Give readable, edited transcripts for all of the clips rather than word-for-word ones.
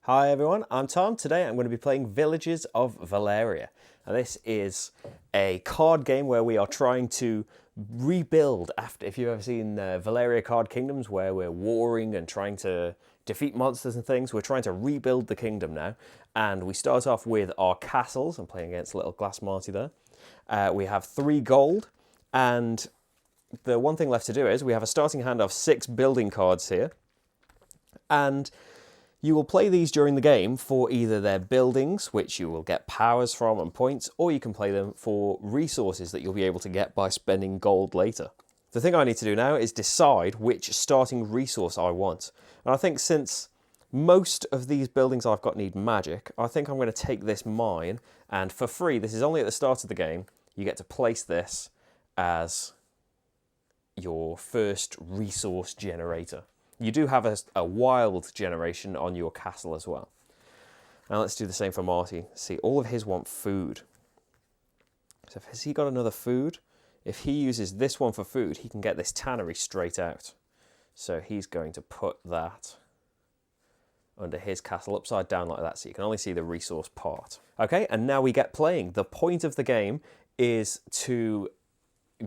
Hi everyone, I'm Tom. Today I'm going to be playing Villages of Valeria. Now this is a card game where we are trying to rebuild after, if you've ever seen Valeria Card Kingdoms, where we're warring and trying to defeat monsters and things. We're trying to rebuild the kingdom now. And we start off with our castles. I'm playing against Little Glass Marty there. We have 3 gold, and the one thing left to do is we have a starting hand of 6 building cards here. And you will play these during the game for either their buildings, which you will get powers from and points, or you can play them for resources that you'll be able to get by spending gold later. The thing I need to do now is decide which starting resource I want. And I think since most of these buildings I've got need magic, I think I'm going to take this mine, and for free, this is only at the start of the game, you get to place this as your first resource generator. You do have a wild generation on your castle as well. Now let's do the same for Marty. See, all of his want food. So has he got another food? If he uses this one for food, he can get this tannery straight out. So he's going to put that under his castle upside down like that, so you can only see the resource part. Okay, and now we get playing. The point of the game is to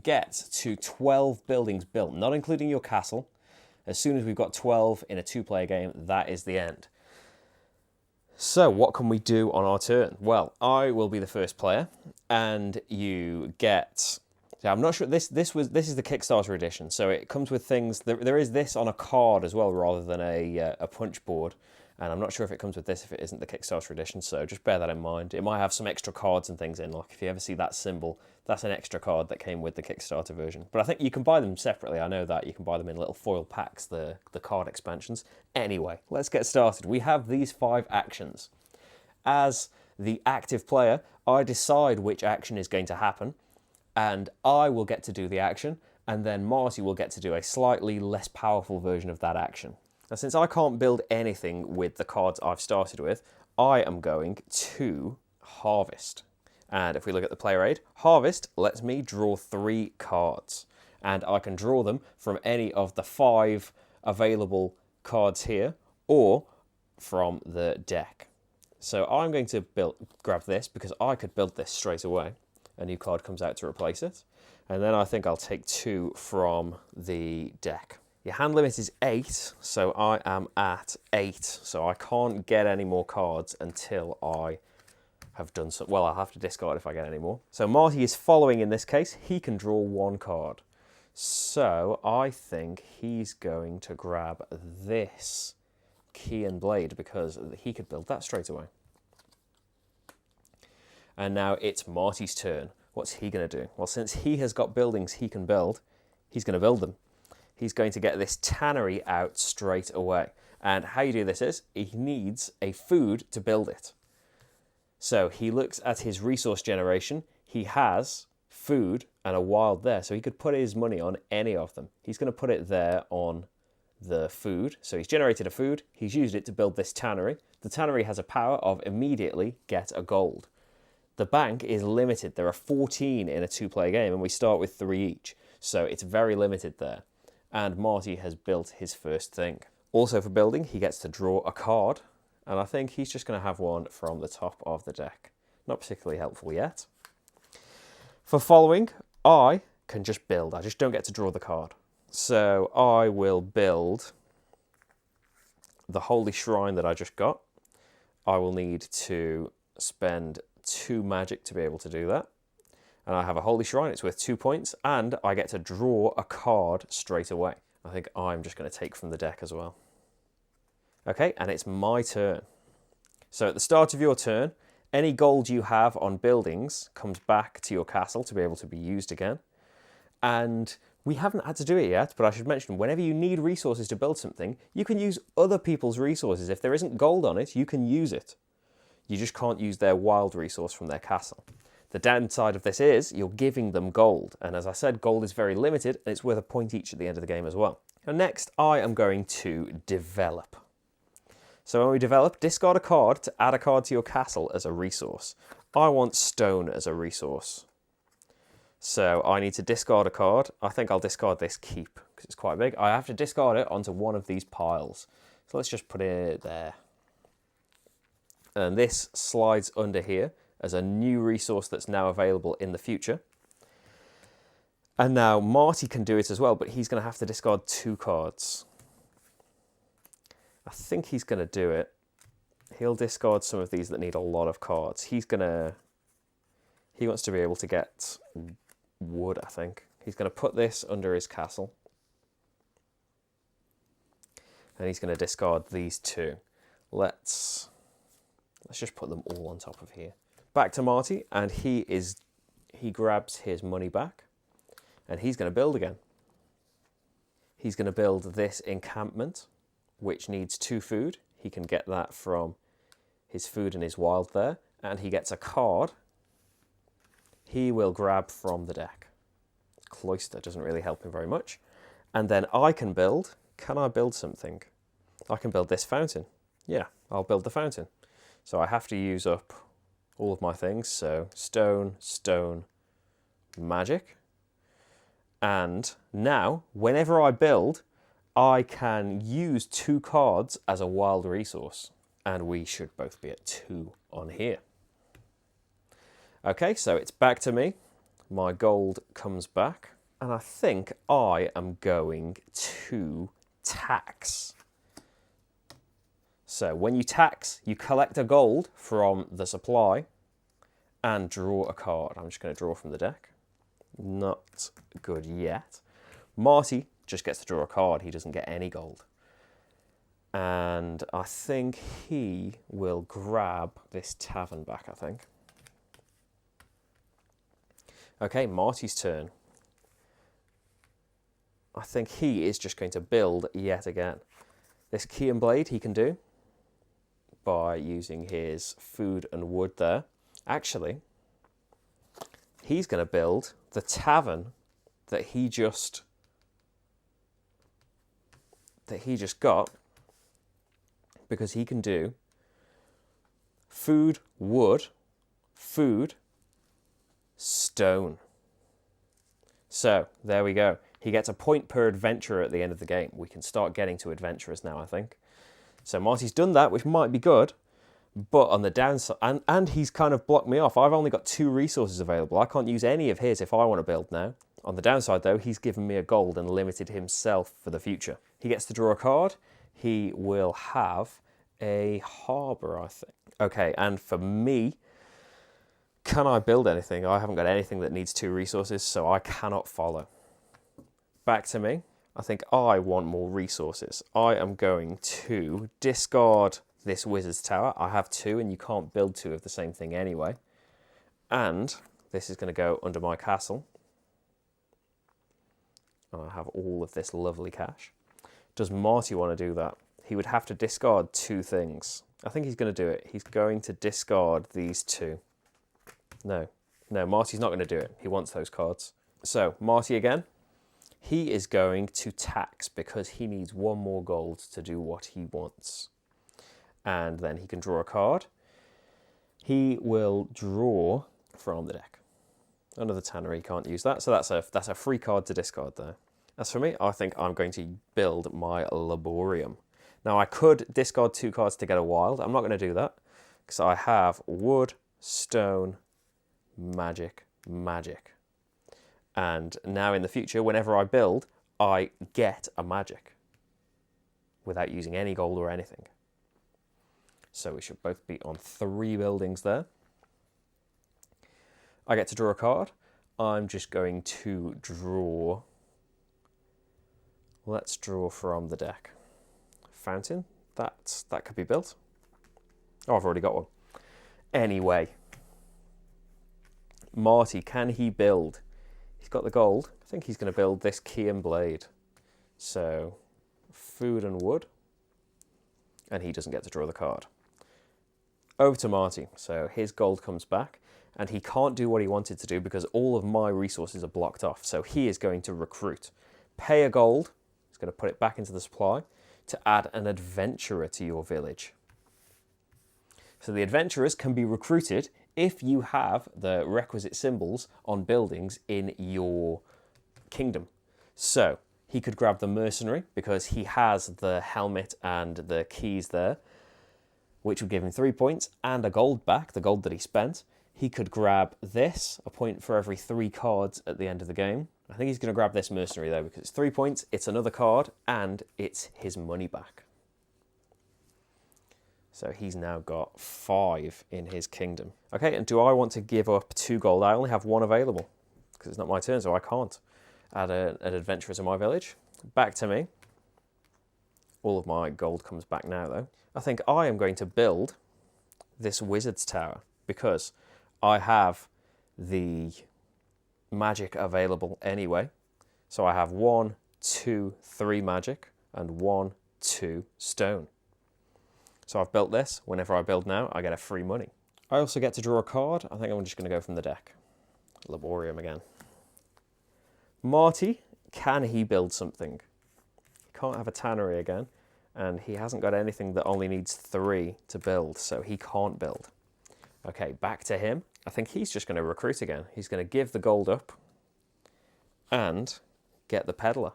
get to 12 buildings built, not including your castle. As soon as we've got 12 in a 2-player game, that is the end. So what can we do on our turn? Well, I will be the first player, and you get... I'm not sure, this is the Kickstarter edition, so it comes with things... There is this on a card as well, rather than a punch board. And I'm not sure if it comes with this if it isn't the Kickstarter edition, so just bear that in mind. It might have some extra cards and things in, like if you ever see that symbol, that's an extra card that came with the Kickstarter version. But I think you can buy them separately. I know that you can buy them in little foil packs, the card expansions. Anyway, let's get started. We have these 5 actions. As the active player, I decide which action is going to happen, and I will get to do the action, and then Marty will get to do a slightly less powerful version of that action. Now, since I can't build anything with the cards I've started with, I am going to harvest. And if we look at the player aid, harvest lets me draw 3 cards. And I can draw them from any of the 5 available cards here, or from the deck. So I'm going to grab this because I could build this straight away. A new card comes out to replace it. And then I think I'll take 2 from the deck. Your hand limit is 8, so I am at 8, so I can't get any more cards until I have done so. Well, I'll have to discard if I get any more. So Marty is following in this case. He can draw 1 card. So I think he's going to grab this key and blade because he could build that straight away. And now it's Marty's turn. What's he going to do? Well, since he has got buildings he can build, he's going to build them. He's going to get this tannery out straight away. And how you do this is, he needs a food to build it. So he looks at his resource generation. He has food and a wild there, so he could put his money on any of them. He's going to put it there on the food. So he's generated a food. He's used it to build this tannery. The tannery has a power of immediately get a gold. The bank is limited. There are 14 in a 2-player game, and we start with 3 each. So it's very limited there. And Marty has built his first thing. Also for building, he gets to draw a card, and I think he's just going to have one from the top of the deck. Not particularly helpful yet. For following, I can just build. I just don't get to draw the card. So I will build the holy shrine that I just got. I will need to spend 2 magic to be able to do that. And I have a holy shrine, it's worth 2 points, and I get to draw a card straight away. I think I'm just going to take from the deck as well. Okay, and it's my turn. So at the start of your turn, any gold you have on buildings comes back to your castle to be able to be used again. And we haven't had to do it yet, but I should mention, whenever you need resources to build something, you can use other people's resources. If there isn't gold on it, you can use it. You just can't use their wild resource from their castle. The downside of this is you're giving them gold. And as I said, gold is very limited and it's worth a point each at the end of the game as well. And next, I am going to develop. So when we develop, discard a card to add a card to your castle as a resource. I want stone as a resource. So I need to discard a card. I think I'll discard this keep because it's quite big. I have to discard it onto one of these piles. So let's just put it there. And this slides under here as a new resource that's now available in the future. And now Marty can do it as well, but he's going to have to discard 2 cards. I think he's going to do it. He'll discard some of these that need a lot of cards. He wants to be able to get wood, I think. He's going to put this under his castle. And he's going to discard these 2. Let's just put them all on top of here. Back to Marty, and he grabs his money back, and he's going to build again. He's going to build this encampment, which needs 2 food. He can get that from his food and his wild there, and he gets a card he will grab from the deck. Cloister doesn't really help him very much. And then I can build. Can I build something? I can build this fountain. Yeah, I'll build the fountain. So I have to use up all of my things. So stone, stone, magic. And now, whenever I build, I can use 2 cards as a wild resource. And we should both be at 2 on here. Okay, so it's back to me. My gold comes back. And I think I am going to tax. So when you tax, you collect a gold from the supply and draw a card. I'm just going to draw from the deck. Not good yet. Marty just gets to draw a card. He doesn't get any gold. And I think he will grab this tavern back, I think. Okay, Marty's turn. I think he is just going to build yet again. This key and blade he can do by using his food and wood there. Actually, he's going to build the tavern that he just got, because he can do food, wood, food, stone. So there we go. He gets a point per adventurer at the end of the game. We can start getting to adventurers now, I think. So Marty's done that, which might be good. But on the downside, and he's kind of blocked me off. I've only got 2 resources available. I can't use any of his if I want to build now. On the downside, though, he's given me a gold and limited himself for the future. He gets to draw a card. He will have a harbour, I think. Okay, and for me, can I build anything? I haven't got anything that needs 2 resources, so I cannot follow. Back to me. I think I want more resources. I am going to discard this wizard's tower. I have 2, and you can't build 2 of the same thing anyway. And this is going to go under my castle. And I have all of this lovely cash. Does Marty want to do that? He would have to discard 2 things. I think he's going to do it. He's going to discard these 2. No, Marty's not going to do it. He wants those cards. So, Marty again. He is going to tax because he needs 1 more gold to do what he wants. And then he can draw a card. He will draw from the deck. Under the tannery, can't use that. So that's a free card to discard there. As for me, I think I'm going to build my Laborium. Now I could discard 2 cards to get a wild. I'm not going to do that because I have wood, stone, magic, magic. And now in the future, whenever I build, I get a magic without using any gold or anything. So we should both be on 3 buildings there. I get to draw a card. I'm just going to draw. Let's draw from the deck. Fountain. That could be built. Oh, I've already got one. Anyway. Marty, can he build? He's got the gold. I think he's going to build this key and blade. So, food and wood. And he doesn't get to draw the card. Over to Marty. So his gold comes back. And he can't do what he wanted to do because all of my resources are blocked off. So he is going to recruit. Pay a gold. He's going to put it back into the supply to add an adventurer to your village. So the adventurers can be recruited if you have the requisite symbols on buildings in your kingdom. So he could grab the mercenary because he has the helmet and the keys there. which would give him 3 points and a gold back, the gold that he spent. He could grab this, a point for every 3 cards at the end of the game. I think he's going to grab this mercenary though, because it's 3 points, it's another card, and it's his money back. So he's now got 5 in his kingdom. Okay, and do I want to give up 2 gold? I only have 1 available, because it's not my turn, so I can't add an adventurer to my village. Back to me. All of my gold comes back now though. I think I am going to build this wizard's tower, because I have the magic available anyway. So I have 1, 2, 3 magic and 1, 2 stone. So I've built this. Whenever I build now, I get a free money. I also get to draw a card. I think I'm just going to go from the deck. Laborium again. Marty, can he build something? He can't have a tannery again, and he hasn't got anything that only needs 3 to build, so he can't build. Okay, back to him. I think he's just going to recruit again. He's going to give the gold up and get the peddler.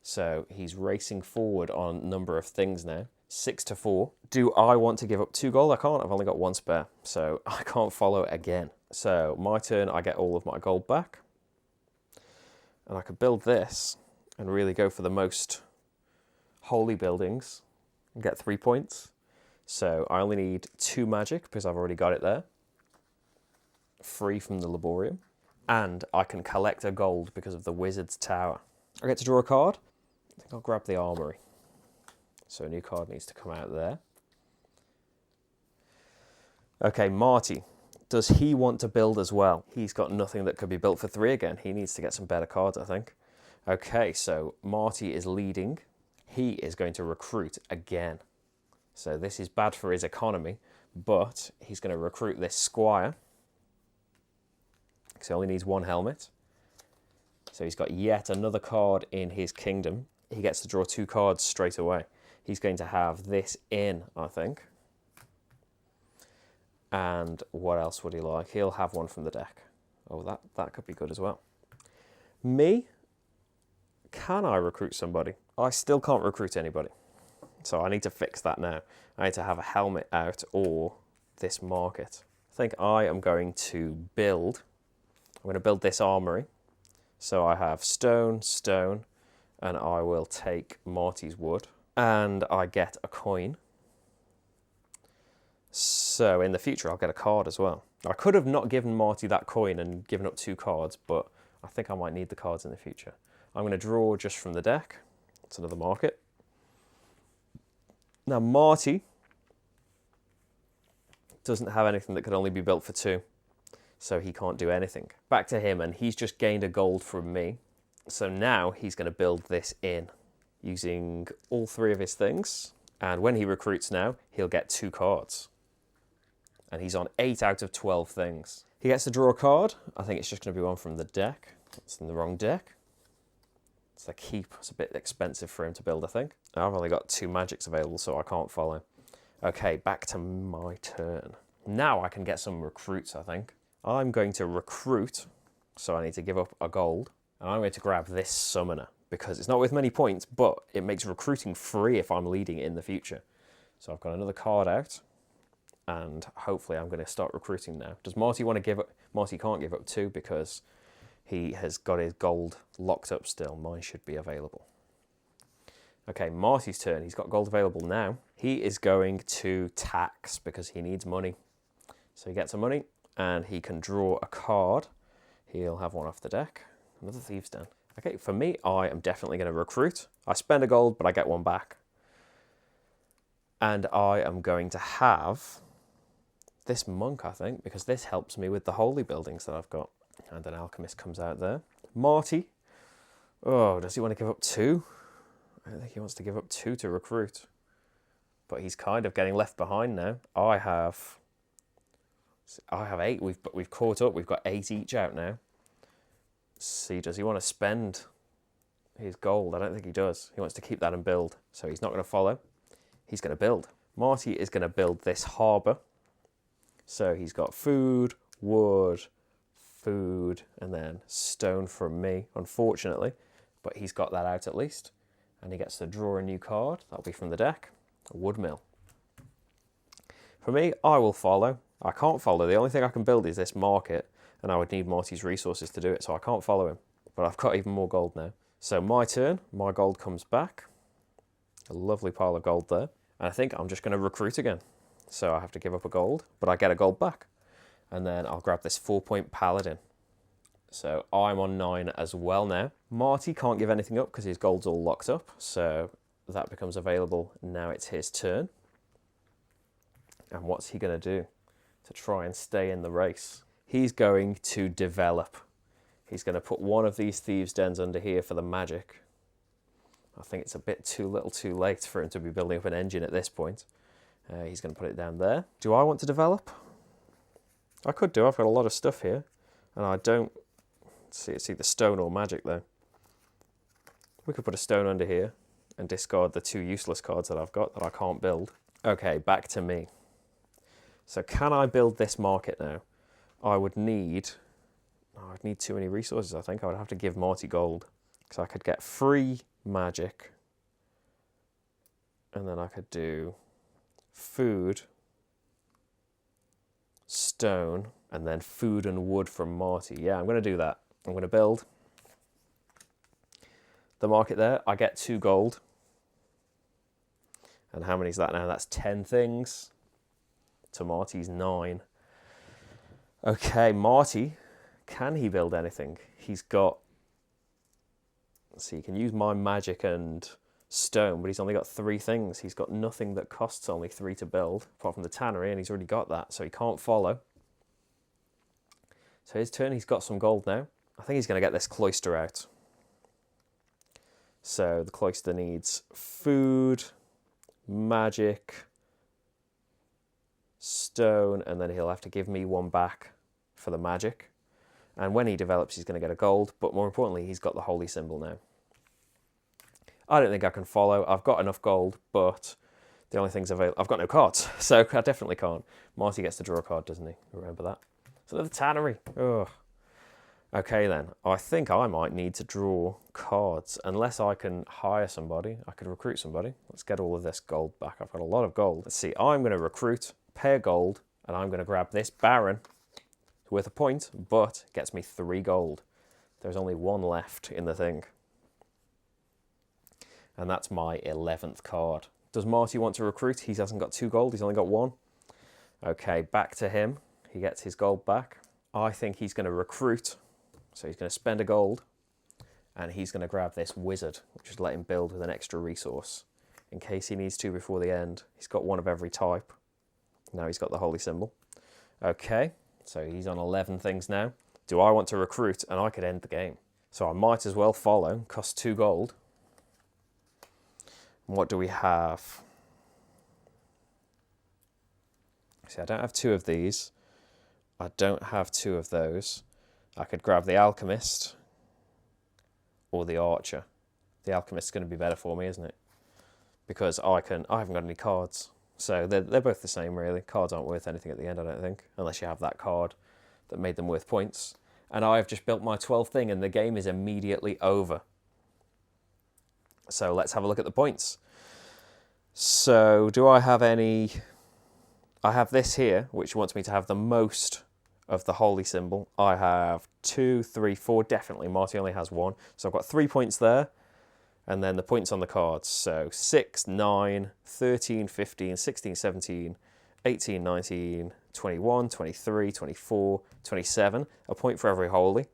So he's racing forward on a number of things now. 6 to 4. Do I want to give up 2 gold? I can't. I've only got 1 spare, so I can't follow again. So my turn, I get all of my gold back. And I could build this and really go for the most holy buildings and get 3 points. So I only need 2 magic because I've already got it there. Free from the Laborium. And I can collect a gold because of the wizard's tower. I get to draw a card. I think I'll grab the armory. So a new card needs to come out there. Okay, Marty. Does he want to build as well? He's got nothing that could be built for 3 again. He needs to get some better cards, I think. Okay, so Marty is leading. He is going to recruit again. So this is bad for his economy, but he's going to recruit this squire. Because he only needs 1 helmet. So he's got yet another card in his kingdom. He gets to draw 2 cards straight away. He's going to have this in, I think. And what else would he like? He'll have 1 from the deck. Oh, that could be good as well. Me? Can I recruit somebody? I still can't recruit anybody. So I need to fix that now. I need to have a helmet out or this market. I think I am going to build. I'm going to build this armory. So I have stone, stone, and I will take Marty's wood. And I get a coin. So in the future, I'll get a card as well. I could have not given Marty that coin and given up 2 cards, but I think I might need the cards in the future. I'm going to draw just from the deck. It's another market. Now, Marty doesn't have anything that could only be built for 2, so he can't do anything. Back to him, and he's just gained a gold from me. So now he's going to build this in using all 3 of his things. And when he recruits now, he'll get 2 cards. And he's on 8 out of 12 things. He gets to draw a card. I think it's just going to be 1 from the deck. It's in the wrong deck. It's a keep. It's a bit expensive for him to build, I think. I've only got 2 magics available, so I can't follow. Okay, back to my turn. Now I can get some recruits, I think. I'm going to recruit, so I need to give up a gold. And I'm going to grab this summoner, because it's not worth many points, but it makes recruiting free if I'm leading in the future. So I've got another card out, and hopefully I'm going to start recruiting now. Does Marty want to give up? Marty can't give up 2 because he has got his gold locked up still. Mine should be available. Okay, Marty's turn. He's got gold available now. He is going to tax because he needs money. So he gets some money, and he can draw a card. He'll have 1 off the deck. Another Thieves' Den. Okay, for me, I am definitely going to recruit. I spend a gold, but I get 1 back. And I am going to have this monk, I think, because this helps me with the holy buildings that I've got. And an alchemist comes out there. Marty. Oh, does he want to give up 2? I don't think he wants to give up 2 to recruit. But he's kind of getting left behind now. I have 8. We've caught up. We've got 8 each out now. See, does he want to spend his gold? I don't think he does. He wants to keep that and build. So he's not going to follow. He's going to build. Marty is going to build this harbour. So he's got food, wood, food, and then stone from me, unfortunately. But he's got that out at least. And he gets to draw a new card. That'll be from the deck. A wood mill. For me, I will follow. I can't follow. The only thing I can build is this market, and I would need Marty's resources to do it, so I can't follow him. But I've got even more gold now. So my turn, my gold comes back. A lovely pile of gold there. And I think I'm just going to recruit again. So I have to give up a gold, but I get a gold back. And then I'll grab this 4-point paladin. So I'm on 9 as well now. Marty can't give anything up because his gold's all locked up. So that becomes available. Now it's his turn. And what's he going to do to try and stay in the race? He's going to develop. He's going to put one of these thieves' dens under here for the magic. I think it's a bit too little too late for him to be building up an engine at this point. He's going to put it down there. Do I want to develop? I could do. I've got a lot of stuff here. And I don't see it's either stone or magic though. We could put a stone under here and discard the 2 useless cards that I've got that I can't build. Okay, back to me. So can I build this market now? I'd need too many resources, I think. I would have to give Marty gold. Because I could get free magic. And then I could do food, stone, and then food and wood from Marty. Yeah, I'm going to do that. I'm going to build the market there. I get 2 gold. And how many is that now? That's 10 things. To Marty's 9. Okay, Marty, can he build anything? He's got, let's see, he can use my magic and stone, but he's only got 3 things. He's got nothing that costs only 3 to build, apart from the tannery, and he's already got that, so he can't follow. So his turn, he's got some gold now. I think he's going to get this cloister out. So the cloister needs food, magic, stone, and then he'll have to give me 1 back for the magic. And when he develops, he's going to get a gold, but more importantly, he's got the holy symbol now. I don't think I can follow. I've got enough gold, but the only things available, I've got no cards, so I definitely can't. Marty gets to draw a card, doesn't he? Remember that. So the tannery. Ugh. Okay then, I think I might need to draw cards, unless I can hire somebody. I could recruit somebody. Let's get all of this gold back. I've got a lot of gold. Let's see, I'm going to recruit, pay a gold, and I'm going to grab this Baron, worth a point, but gets me 3 gold. There's only 1 left in the thing. And that's my 11th card. Does Marty want to recruit? He hasn't got 2 gold, he's only got 1. Okay, back to him. He gets his gold back. I think he's going to recruit. So he's going to spend a gold, and he's going to grab this wizard, which is let him build with an extra resource in case he needs to before the end. He's got 1 of every type. Now he's got the holy symbol. Okay, so he's on 11 things now. Do I want to recruit? And I could end the game. So I might as well follow. Cost 2 gold. And what do we have? See, I don't have 2 of these. I don't have 2 of those. I could grab the alchemist or the archer. The alchemist is going to be better for me, isn't it? Because I haven't got any cards. So they're both the same, really. Cards aren't worth anything at the end, I don't think, unless you have that card that made them worth points. And I've just built my 12th thing, and the game is immediately over. So let's have a look at the points. So do I have any... I have this here, which wants me to have the most of the holy symbol. I have 2, 3, 4, definitely. Marty only has 1. So I've got 3 points there. And then the points on the cards. So 6, 9, 13, 15, 16, 17, 18, 19, 21, 23, 24, 27. A point for every holy.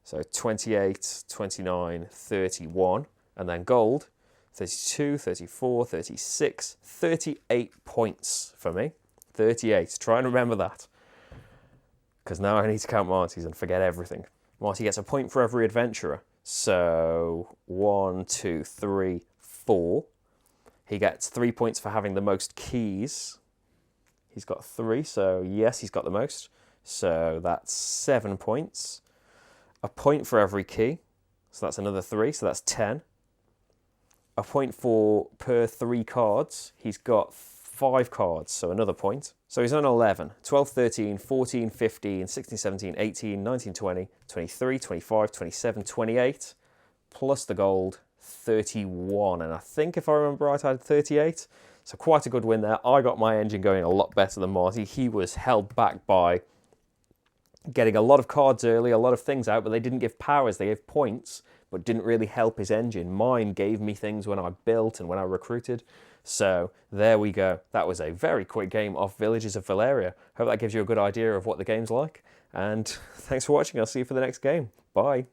So 28, 29, 31. And then gold, 32, 34, 36, 38 points for me. 38. Try and remember that. Because now I need to count Marty's and forget everything. Marty gets a point for every adventurer. So 1, 2, 3, 4. He gets 3 points for having the most keys. He's got 3, so yes, he's got the most. So that's 7 points. A point for every key. So that's another 3, so that's 10. A point for per 3 cards. He's got 5 cards, so another point. So he's on 11, 12, 13, 14, 15, 16, 17, 18, 19, 20, 23, 25, 27, 28, plus the gold, 31. And I think if I remember right, I had 38. So quite a good win there. I got my engine going a lot better than Marty. He was held back by getting a lot of cards early, a lot of things out, but they didn't give powers, they gave points, but didn't really help his engine. Mine gave me things when I built and when I recruited. So there we go. That was a very quick game of Villages of Valeria. Hope that gives you a good idea of what the game's like. And thanks for watching. I'll see you for the next game. Bye.